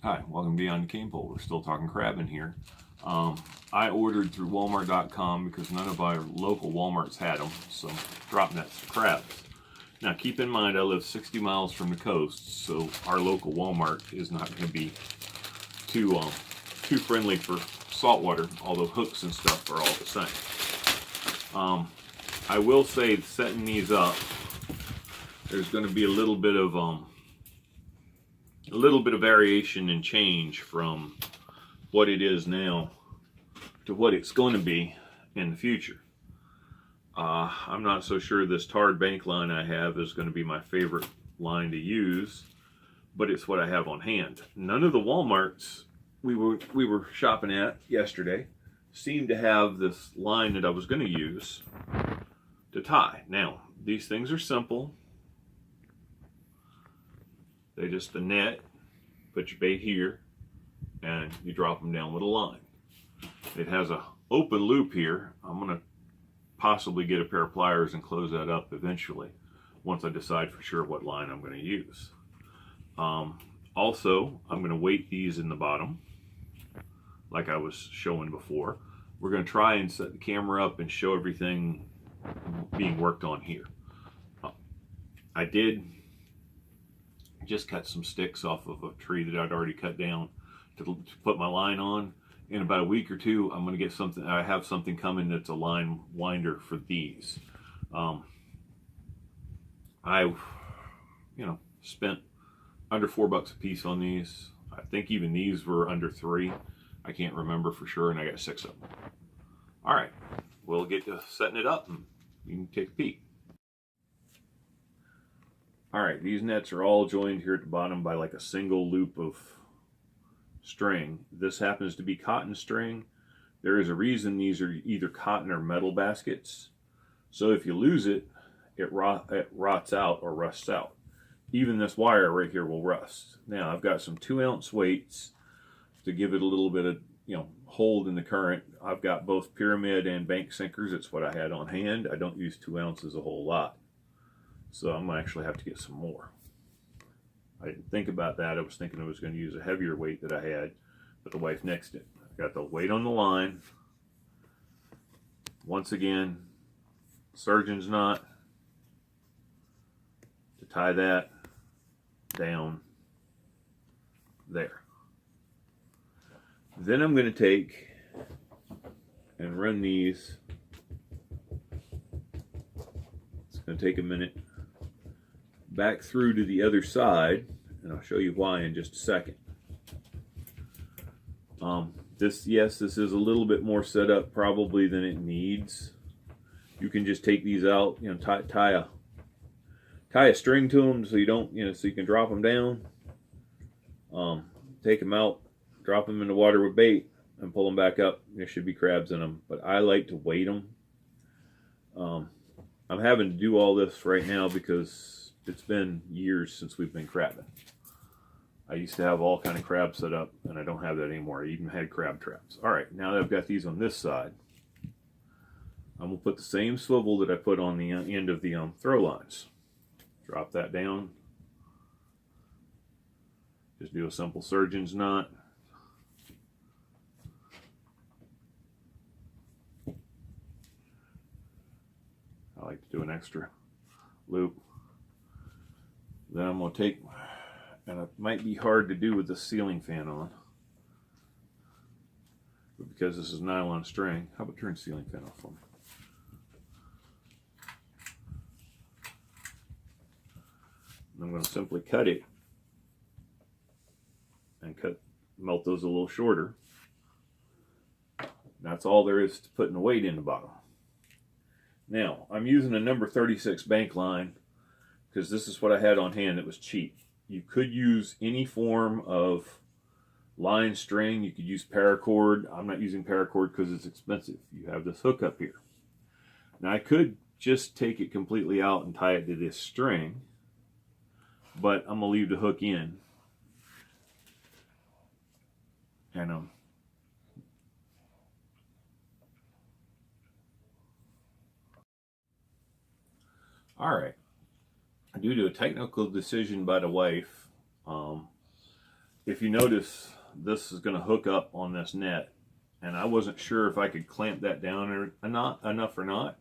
Hi, welcome to Beyond the Cane Pole. We're still talking crabbing here. I ordered through Walmart.com because none of our local Walmarts had them, some drop nets for crabs. Now keep in mind I live 60 miles from the coast, so our local Walmart is not going to be too friendly for saltwater, although hooks and stuff are all the same. I will say setting these up, there's going to be a little bit of variation and change from what it is now to what it's going to be in the future. I'm not so sure this tarred bank line I have is going to be my favorite line to use, but it's what I have on hand. None of the Walmarts we were shopping at yesterday seemed to have this line that I was going to use to tie. Now, these things are simple. They just the net, put your bait here, and you drop them down with a line. It has a open loop here. I'm going to possibly get a pair of pliers and close that up eventually once I decide for sure what line I'm going to use. Also, I'm going to weight these in the bottom like I was showing before. We're going to try and set the camera up and show everything being worked on here. I did just cut some sticks off of a tree that I'd already cut down to put my line on. In about a week or two, I'm going to get something. I have something coming that's a line winder for these. I spent under $4 a piece on these. I think even these were under $3. I can't remember for sure, and I got 6 of them. All right, we'll get to setting it up, and you can take a peek. All right, these nets are all joined here at the bottom by like a single loop of string. This happens to be cotton string. There is a reason these are either cotton or metal baskets. So if you lose it, it rots out or rusts out. Even this wire right here will rust. Now I've got some 2-ounce weights to give it a little bit of hold in the current. I've got both pyramid and bank sinkers. It's what I had on hand. I don't use 2 ounces a whole lot, so I'm gonna actually have to get some more. I didn't think about that. I was thinking I was going to use a heavier weight that I had, but the wife nixed it. I got the weight on the line. Once again, surgeon's knot to tie that down there. Then I'm going to take and run these. It's going to take a minute. Back through to the other side, and I'll show you why in just a second. This is a little bit more set up probably than it needs. You can just take these out, tie a string to them so you don't, so you can drop them down. Take them out, drop them in the water with bait, and pull them back up. There should be crabs in them, but I like to weight them. I'm having to do all this right now because it's been years since we've been crabbing. I used to have all kind of crabs set up, and I don't have that anymore. I even had crab traps. All right, now that I've got these on this side, I'm going to put the same swivel that I put on the end of the throw lines. Drop that down. Just do a simple surgeon's knot. I like to do an extra loop. Then I'm going to take, and it might be hard to do with the ceiling fan on, but because this is nylon string, how about turn the ceiling fan off for me? I'm going to simply cut it and melt those a little shorter. That's all there is to putting the weight in the bottom. Now, I'm using a number 36 bank line because this is what I had on hand that was cheap. You could use any form of line string. You could use paracord. I'm not using paracord because it's expensive. You have this hook up here. Now I could just take it completely out and tie it to this string, but I'm going to leave the hook in. And all right. Due to a technical decision by the wife, if you notice, this is going to hook up on this net, and I wasn't sure if I could clamp that down or not enough or not.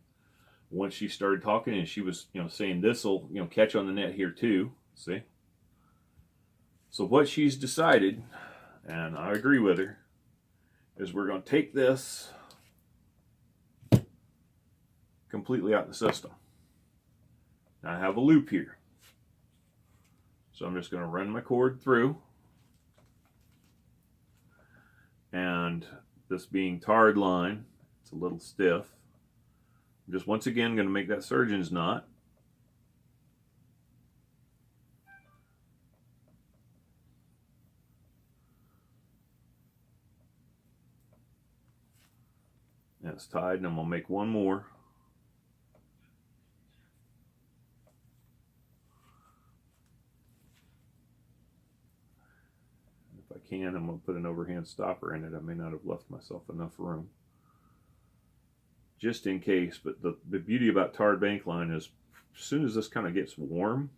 Once she started talking and she was, saying this will, catch on the net here too. See? So what she's decided, and I agree with her, is we're going to take this completely out the system. Now I have a loop here. So I'm just going to run my cord through. And this being tarred line, it's a little stiff. I'm just once again going to make that surgeon's knot. And it's tied, and I'm going to make one more. If I can, I'm going to put an overhand stopper in it. I may not have left myself enough room, just in case. But the beauty about tarred bank line is, as soon as this kind of gets warm,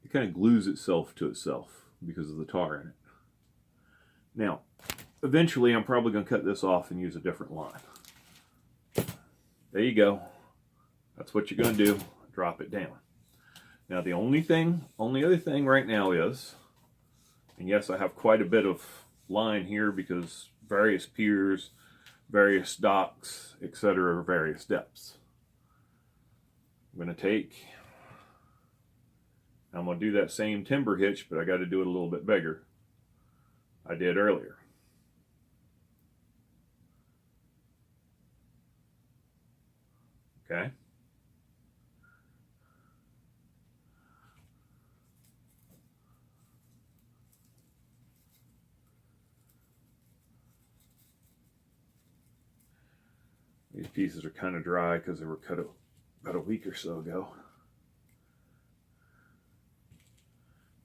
it kind of glues itself to itself because of the tar in it. Now, eventually I'm probably going to cut this off and use a different line. There you go. That's what you're going to do. Drop it down. Now the only other thing right now is, and yes, I have quite a bit of line here because various piers, various docks, etc., various depths. I'm going to do that same timber hitch, but I got to do it a little bit bigger. I did earlier. Okay. These pieces are kind of dry because they were cut about a week or so ago.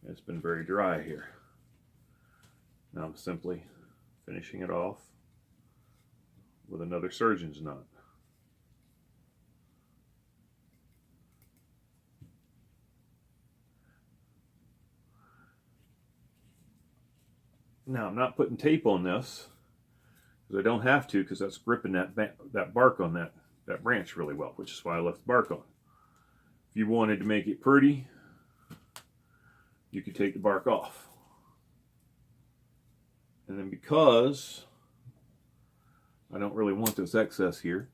It's been very dry here. Now I'm simply finishing it off with another surgeon's knot. Now I'm not putting tape on this because I don't have to, because that's gripping that bark on that branch really well, which is why I left the bark on. If you wanted to make it pretty, you could take the bark off. And then because I don't really want this excess here,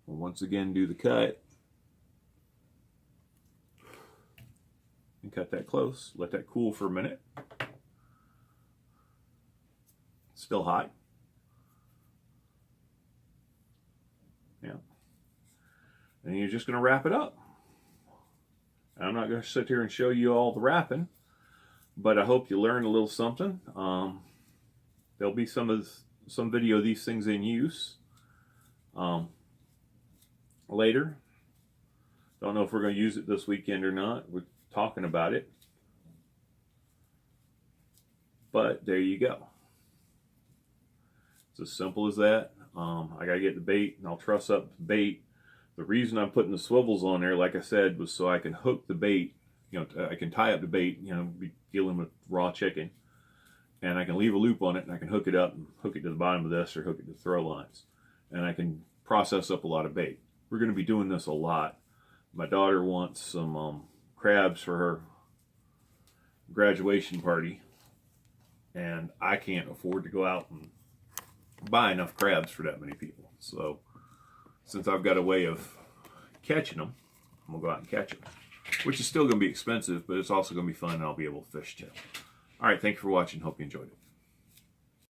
we'll once again do the cut. And cut that close. Let that cool for a minute. It's still hot. Yeah. And you're just going to wrap it up. I'm not going to sit here and show you all the wrapping, but I hope you learned a little something. There'll be some video of these things in use later. Don't know if we're going to use it this weekend or not. We're talking about it. But there you go. It's as simple as that. I got to get the bait, and I'll truss up the bait. The reason I'm putting the swivels on there, like I said, was so I can hook the bait. I can tie up the bait, be dealing with raw chicken. And I can leave a loop on it, and I can hook it up and hook it to the bottom of this or hook it to the throw lines. And I can process up a lot of bait. We're going to be doing this a lot. My daughter wants some crabs for her graduation party. And I can't afford to go out and buy enough crabs for that many people. So since I've got a way of catching them, I'm going to go out and catch them. Which is still going to be expensive, but it's also going to be fun, and I'll be able to fish too. All right, thank you for watching. Hope you enjoyed it.